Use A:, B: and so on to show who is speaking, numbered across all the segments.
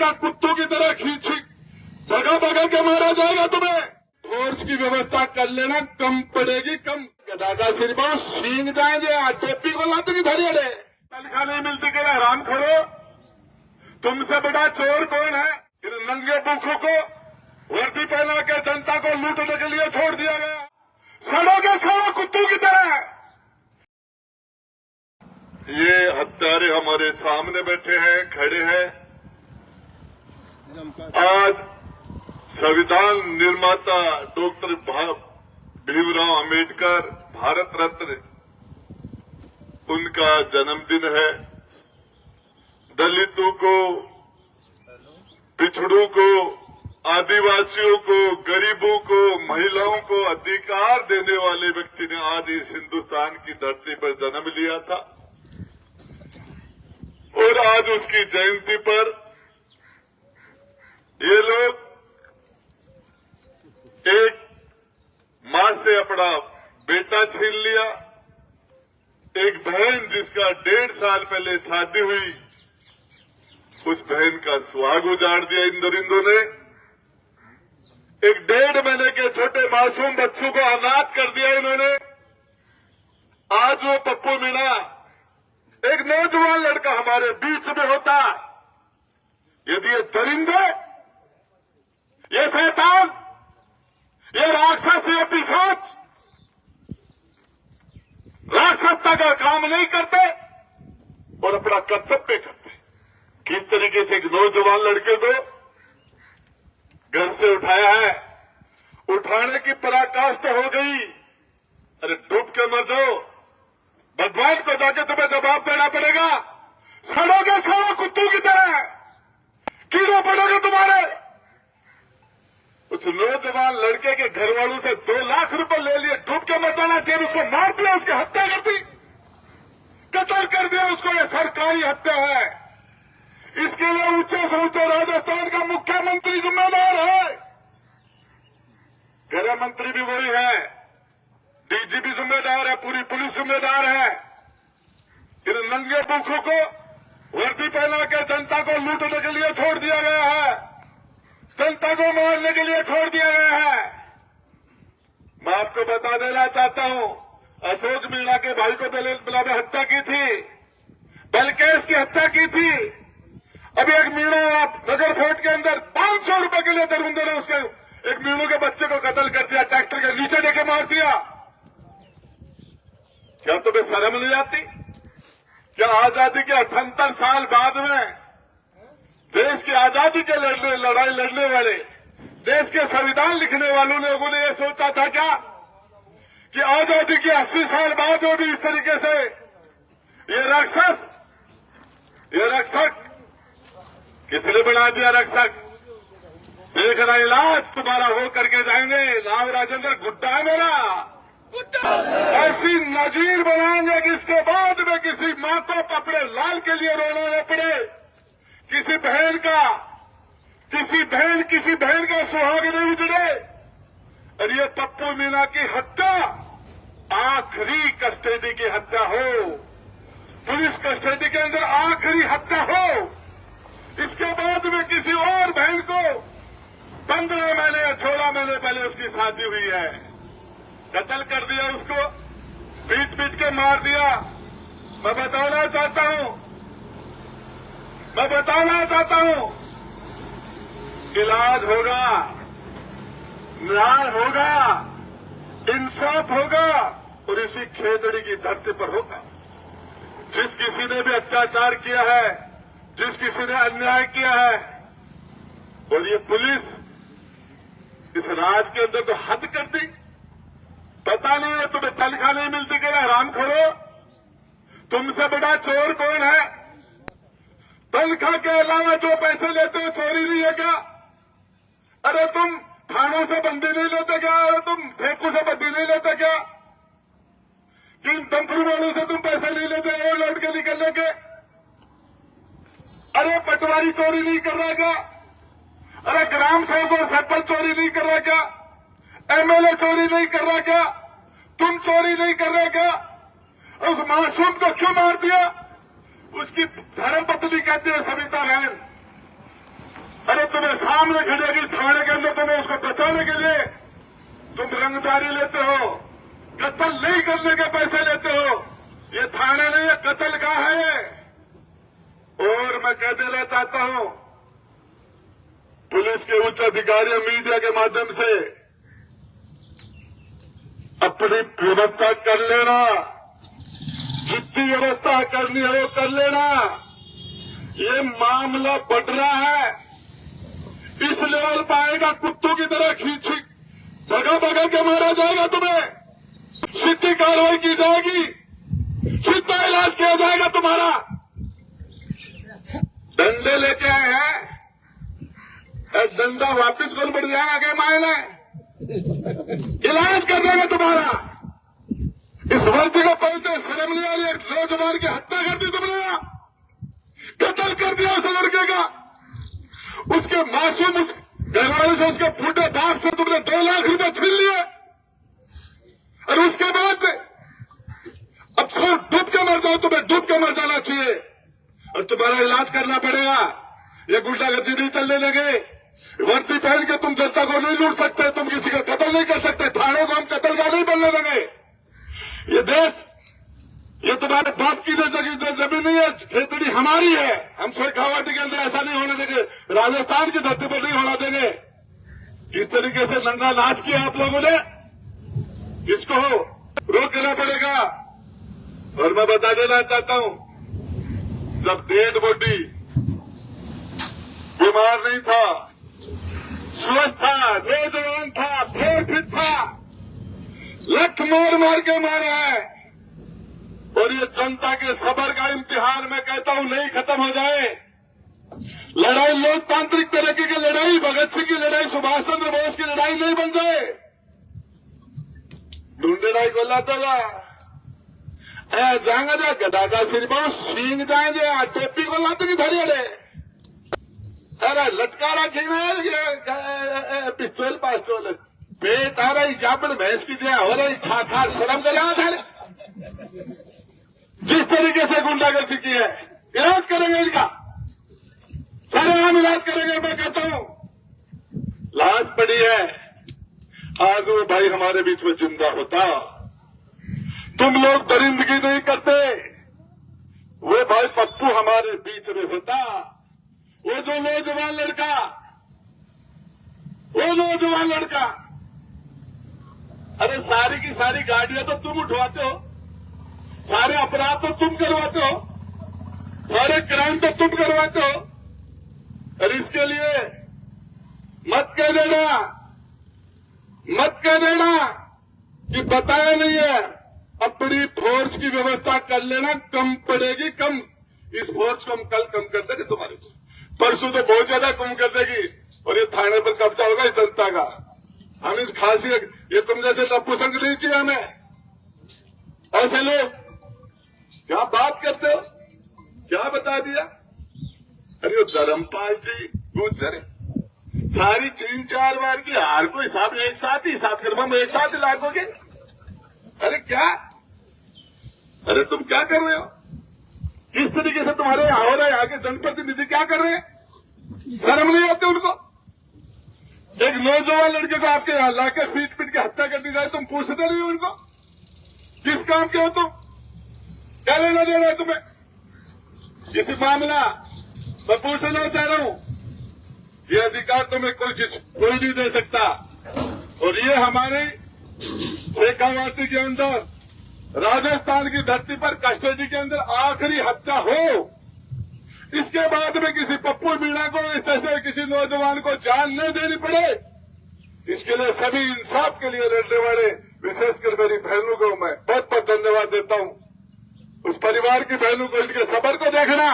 A: जाएगा, कुत्तों की तरह खींची भगा भगा के मारा जाएगा तुम्हें। फोर्स की व्यवस्था कर लेना, कम पड़ेगी कम। दादा सिर्फ सींग जाएंगे, टोपी को लाते की धरी अड़े तनख्वाह नहीं मिलती के हराम खोरो। तुमसे बड़ा चोर कौन है? इन नंगे भूखों को वर्दी पहना के जनता को लूटने के लिए छोड़ दिया गया। सड़ोगे सड़ो कुत्तों की तरह। ये हत्यारे हमारे सामने बैठे हैं, खड़े हैं। आज संविधान निर्माता डॉक्टर भीमराव अंबेडकर भारत रत्न उनका जन्मदिन है। दलितों को, पिछड़ों को, आदिवासियों को, गरीबों को, महिलाओं को अधिकार देने वाले व्यक्ति ने आज इस हिंदुस्तान की धरती पर जन्म लिया था और आज उसकी जयंती पर ये लोग एक मां से अपना बेटा छीन लिया। एक बहन जिसका 1.5 साल पहले शादी हुई, उस बहन का सुहाग उजाड़ दिया इन दरिंदों ने। एक 1.5 महीने के छोटे मासूम बच्चों को अनाथ कर दिया इन्होंने। आज वो पप्पू मीणा, एक नौजवान लड़का हमारे बीच में होता, यदि ये दरिंदे, ये शैतान, ये राक्षस, ये पिशाच राक्षसता का काम नहीं करते और अपना कर्तव्य करते। किस तरीके से एक नौजवान लड़के को घर से उठाया है, उठाने की पराकाष्ठा हो गई। अरे डूब के मर जाओ, भगवान को जाके तुम्हें जवाब देना पड़ेगा। सड़ोगे सड़ो कुत्तों की तरह, कीड़े पड़ोगे तुम्हारे। उस नौजवान लड़के के घर वालों से 2 लाख रुपए ले लिए, डूब के मर जाना चाहिए, उसको मार दिया, उसकी हत्या कर दी, कत्ल कर दिया उसको। यह सरकारी हत्या है। इसके लिए ऊंचे से ऊंचे राजस्थान का मुख्यमंत्री जिम्मेदार है, गृह मंत्री भी वही है, डीजीपी जिम्मेदार है, पूरी पुलिस जिम्मेदार है। इन नंगे भूखों को वर्दी पहना के जनता को लूटने के लिए छोड़ दिया गया है, जनता को मारने के लिए छोड़ दिया गया है। मैं आपको बता देना चाहता हूं, अशोक मीणा के भाई को दलित में हत्या की थी, बलकेश की हत्या की थी। अभी एक मीणा नगर फोर्ट के अंदर 500 रुपए के लिए दरबंदे ने उसके एक मीणू के बच्चे को कत्ल कर दिया, ट्रैक्टर के नीचे देके मार दिया। क्या तुम्हें शर्म नहीं आती? क्या आजादी के 78 साल बाद में देश की आजादी के लड़ाई लड़ने वाले, देश के संविधान लिखने वालों लोगों ने यह सोचा था क्या कि आजादी के 80 साल बाद में भी इस तरीके से ये रक्षक किसने बना दिया रक्षक? देखना इलाज तुम्हारा हो करके जाएंगे। नाम राजेंद्र गुड्डा है मेरा। ऐसी नजीर बनाएंगे कि इसके बाद में किसी मां को अपने लाल के लिए रोना न पड़े, किसी बहन का सुहाग नहीं उजड़े। और ये पप्पू मीणा की हत्या आखिरी कस्टडी की हत्या हो, पुलिस कस्टडी के अंदर आखिरी हत्या हो। इसके बाद में किसी और बहन को 15 महीने या 16 महीने पहले उसकी शादी हुई है, कत्ल कर दिया, उसको पीट के मार दिया। मैं बताना चाहता हूं इलाज होगा, न्याय होगा, इंसाफ होगा और इसी खेतड़ी की धरती पर होगा। जिस किसी ने भी अत्याचार किया है, जिस किसी ने अन्याय किया है, और ये पुलिस इस राज के अंदर तो हद कर दी। पता नहीं है तुम्हें तनख्वाह नहीं मिलती कि हराम खोरो। तुमसे बड़ा चोर कौन है? तनख्वाह के अलावा जो पैसे लेते हो चोरी नहीं है क्या? अरे तुम थानों से बंदी नहीं लेते क्या? अरे तुम ठेकू से बंदी नहीं लेते क्या? किन तंत्र वालों से तुम पैसे नहीं लेते हो लौट के निकलने के? अरे पटवारी चोरी नहीं कर रहा क्या? अरे ग्राम सेवक और सरपंच चोरी नहीं कर रहा क्या? एमएलए चोरी नहीं कर रहा क्या? तुम चोरी नहीं कर रहे क्या? उस मासूम को क्यों मार दिया? उसकी धर्मपत्नी कहती है सविता बहन, तुम्हें सामने खड़ेगी थाने के अंदर, तुम्हें उसको बचाने के लिए तुम रंगदारी लेते हो, कत्ल नहीं करने के पैसे लेते हो। ये थाने नहीं है, कत्ल का है। और मैं कह देना चाहता हूं, पुलिस के उच्च अधिकारियों मीडिया के माध्यम से अपनी व्यवस्था कर लेना, जितनी व्यवस्था करनी है वो कर लेना। ये मामला बढ़ रहा है, इस लेवल पर आएगा, कुत्तों की तरह खींच भगा भगा के मारा जाएगा, तुम्हें सीधी कार्रवाई की जाएगी, सीधा इलाज किया जाएगा तुम्हारा। डंडे लेके आए हैं, डंडा वापिस कौन बढ़ जाएगा क्या मायने, इलाज कर देगा तुम्हारा। इस वर्दी को पहनते शर्म नहीं आ रही, एक नौजवान की हत्या कर दी तुमने, कत्ल कर दिया उस लड़के का, उसके मासूम उस घरवाले से, उसके फूटे बाप से तुमने 2 लाख रुपए छीन लिए, और उसके बाद अब सब डूब के मर जाओ, तुम्हें डूब के मर जाना चाहिए, और तुम्हारा इलाज करना पड़ेगा। ये गुंडागर्दी नहीं चलने लगे, वर्दी पहन के तुम जनता को नहीं लूट सकते, तुम किसी का कत्ल नहीं कर सकते, थानों को हम कत्ल का नहीं बनने देंगे। ये देश, ये तुम्हारे बाप की जो जमीन नहीं है, खेतड़ी हमारी है, हम शेखावाटी के अंदर ऐसा नहीं होने देंगे, राजस्थान की धरती पर नहीं होना देंगे। किस तरीके से नंगा नाच किया आप लोगों ने, इसको रोक लेना पड़ेगा। और मैं बता देना चाहता हूं, जब डेड बॉडी बीमार नहीं था, स्वस्थ था, नौजवान था, फिर फिट था, लठ मार मार के मारा है। और ये जनता के सब्र का इम्तिहान मैं कहता हूं नहीं खत्म हो जाए। लड़ाई लोकतांत्रिक तरक्की की लड़ाई, भगत सिंह की लड़ाई, सुभाष चंद्र बोस की लड़ाई नहीं बन जाए। ढूंढेड़ाई को लाता था जाएंगे जा गदा का सिर बहुत सींग जाएंगे, टोपी को लाते की धरी अड़े, अरे लटकारा खेना पिस्तौल पास्तौल पेट आ रही जापड़ भैंस की जय हो रही, खा खा शर्म कर रहा। जिस तरीके से गुंडागर्दी की है, इलाज करेंगे इनका, सारे हम इलाज करेंगे। मैं कहता हूं लाश पड़ी है, आज वो भाई हमारे बीच में जिंदा होता, तुम लोग दरिंदगी नहीं करते, वो भाई पप्पू हमारे बीच में होता, वो जो नौजवान लड़का, वो नौजवान लड़का, अरे सारी की सारी गाड़ियां तो तुम उठवाते हो, सारे अपराध तो तुम करवाते हो, सारे क्राइम तो तुम करवाते हो, और इसके लिए मत कह देना कि बताया नहीं है। अपनी फोर्स की व्यवस्था कर लेना, कम पड़ेगी, कम, इस फोर्स को हम कल कम कर देंगे, तुम्हारे परसों तो बहुत ज्यादा कम कर देगी, और ये थाने पर कब्जा होगा इस जनता का। हम इस खासी, ये तुम जैसे लप्पू संग नहीं चाहिए हमें, ऐसे लोग क्या बात करते हो, क्या बता दिया। अरे धर्मपाल जी गुजर सारी 3-4 बार की हार को हिसाब एक साथ ही हिसाब कर, हम एक साथ ही लागोगे। अरे क्या, अरे तुम क्या कर रहे हो, किस तरीके से तुम्हारे यहां हो रहा है, यहाँ के जनप्रतिनिधि क्या कर रहे हैं, शर्म नहीं आती उनको। एक नौजवान लड़के को आपके यहां लाके पीट पीट के हत्या कर दी जाए, तुम पूछते नहीं हो उनको किस काम के हो तुम, क्या लेना दे रहा है तुम्हें। किसी मामला मैं पूछना चाह रहा हूं, ये अधिकार तुम्हें कोई नहीं दे सकता, और ये हमारे शेखावाटी के अंदर, राजस्थान की धरती पर कस्टडी के अंदर आखिरी हत्या हो, इसके बाद में किसी पप्पू मीणा को, ऐसे किसी नौजवान को जान न देनी पड़े, इसके लिए सभी इंसाफ के लिए लड़ने वाले, विशेषकर मेरी बहनों को मैं बहुत बहुत धन्यवाद देता हूं। उस परिवार की बहनों को, इनके सबर को देखना,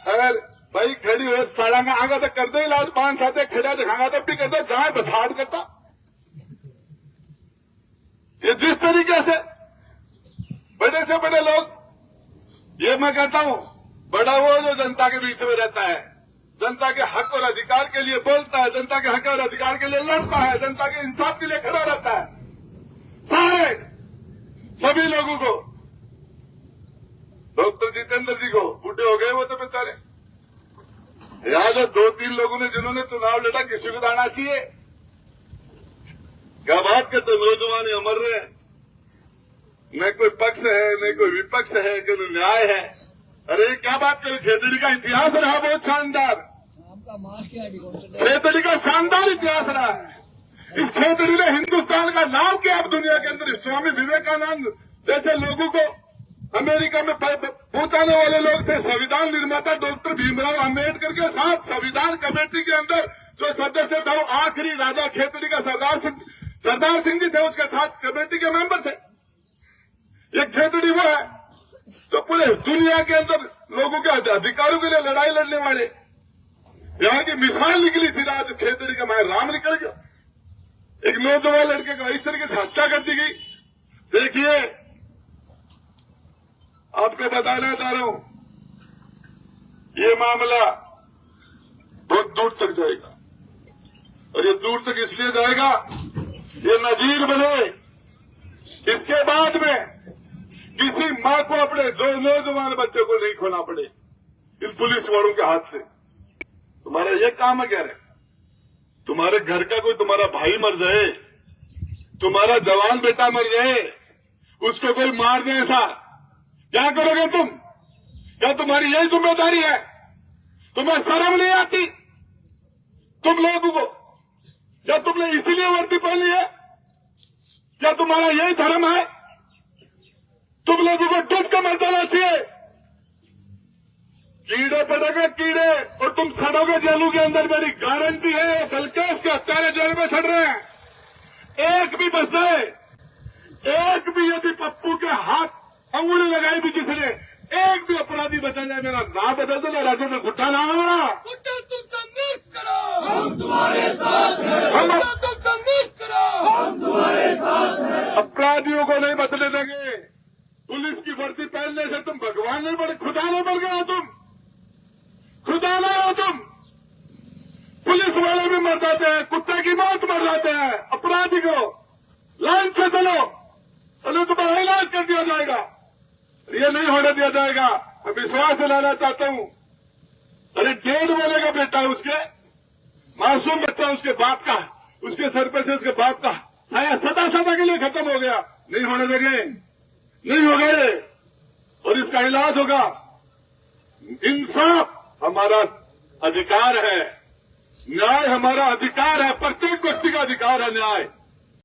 A: अगर भाई खड़ी हो साड़ांगा आगा तो कर दो इलाज, 5-7 खड़ा दिखागा तब भी कर दो, जहां बछाड़ करता। ये जिस तरीके से बड़े से बड़े लोग, ये मैं कहता हूं बड़ा वो जो जनता के बीच में रहता है, जनता के हक और अधिकार के लिए बोलता है, जनता के हक और अधिकार के लिए लड़ता है, जनता के इंसाफ के लिए खड़ा रहता है, सारे सभी लोगों को, डॉक्टर जितेंद्र जी को, बूढ़े हो गए वो तो बेचारे, याद है 2-3 लोगों ने जिन्होंने चुनाव लड़ा, किसी को दाना चाहिए? क्या बात करते, नौजवान अमर रहे, न कोई पक्ष है न कोई विपक्ष है, कोई न्याय है। अरे क्या बात करें, खेतड़ी का इतिहास रहा बहुत शानदार, खेतड़ी का शानदार इतिहास रहा है। इस खेतड़ी ने हिंदुस्तान का नाम किया अब दुनिया के अंदर। स्वामी विवेकानंद जैसे लोगों को अमेरिका में पहुंचाने वाले लोग थे। संविधान निर्माता डॉक्टर भीमराव अम्बेडकर के साथ संविधान कमेटी के अंदर जो सदस्य था, वो आखिरी राजा खेतड़ी का सरदार सिंह जी थे, उसके साथ कमेटी के मेंबर थे। ये खेतड़ी वो है जो पूरे दुनिया के अंदर लोगों के अधिकारों के लिए लड़ाई लड़ने वाले, यहाँ की मिसाल निकली थी। आज खेतड़ी का मैं राम निकल गया, एक नौजवान लड़के को इस तरीके से हत्या कर दी गई। देखिए, आपको बताना चाह रहा हूं, ये मामला बहुत दूर तक जाएगा, और ये दूर तक इसलिए जाएगा, ये नजीर बने। इसके बाद में किसी मां को अपने जो नौजवान बच्चे को नहीं खोना पड़े इन पुलिस वालों के हाथ से। तुम्हारा ये काम है क्या है? तुम्हारे घर का कोई तुम्हारा भाई मर जाए, तुम्हारा जवान बेटा मर जाए, उसको कोई मार दे, ऐसा क्या करोगे तुम? क्या तुम्हारी यही जिम्मेदारी है? तुम्हें शर्म नहीं आती तुम लोगों को? क्या तुमने इसीलिए वर्दी पहनी है? क्या तुम्हारा यही धर्म है? तुम लोगों को डूब कर मर जाना चाहिए। कीड़े पड़ेगा कीड़े, और तुम सड़ोगे जेलों के अंदर, मेरी गारंटी है। कलकेश के हत्यारे जेल में सड़ रहे हैं, एक भी बच जाए, एक भी यदि पप्पू के हाथ अंगुली लगाई भी किसी ने, एक भी अपराधी बचा जाए, मेरा नाम बदल दो, राजू में गुट्टा नाम है मेरा।
B: तुम संघर्ष करो,
C: हम तुम्हारे साथ हैं।
B: तुम संघर्ष करो,
C: हम तुम्हारे साथ हैं।
A: अपराधियों को नहीं बदलने देंगे। पुलिस की वर्दी पहनने से तुम भगवान नहीं बने, खुदा नहीं बन गए हो तुम, खुदा नहीं हो तुम। पुलिस वाले भी मर जाते हैं, कुत्ते की मौत मर जाते हैं। अपराधी को लाइन से चलो, अरे तुम्हारा इलाज कर दिया जाएगा। ये नहीं होने दिया जाएगा। मैं विश्वास दिलाना चाहता हूं। अरे 1.5 महीने का बेटा है, उसके मासूम बच्चा, उसके बाप का, उसके सर पे से उसके बाप का साया सदा सदा के लिए खत्म हो गया। नहीं होने देंगे, नहीं होगा ये, और इसका इलाज होगा। इंसाफ हमारा अधिकार है, न्याय हमारा अधिकार है, प्रत्येक व्यक्ति का अधिकार है न्याय।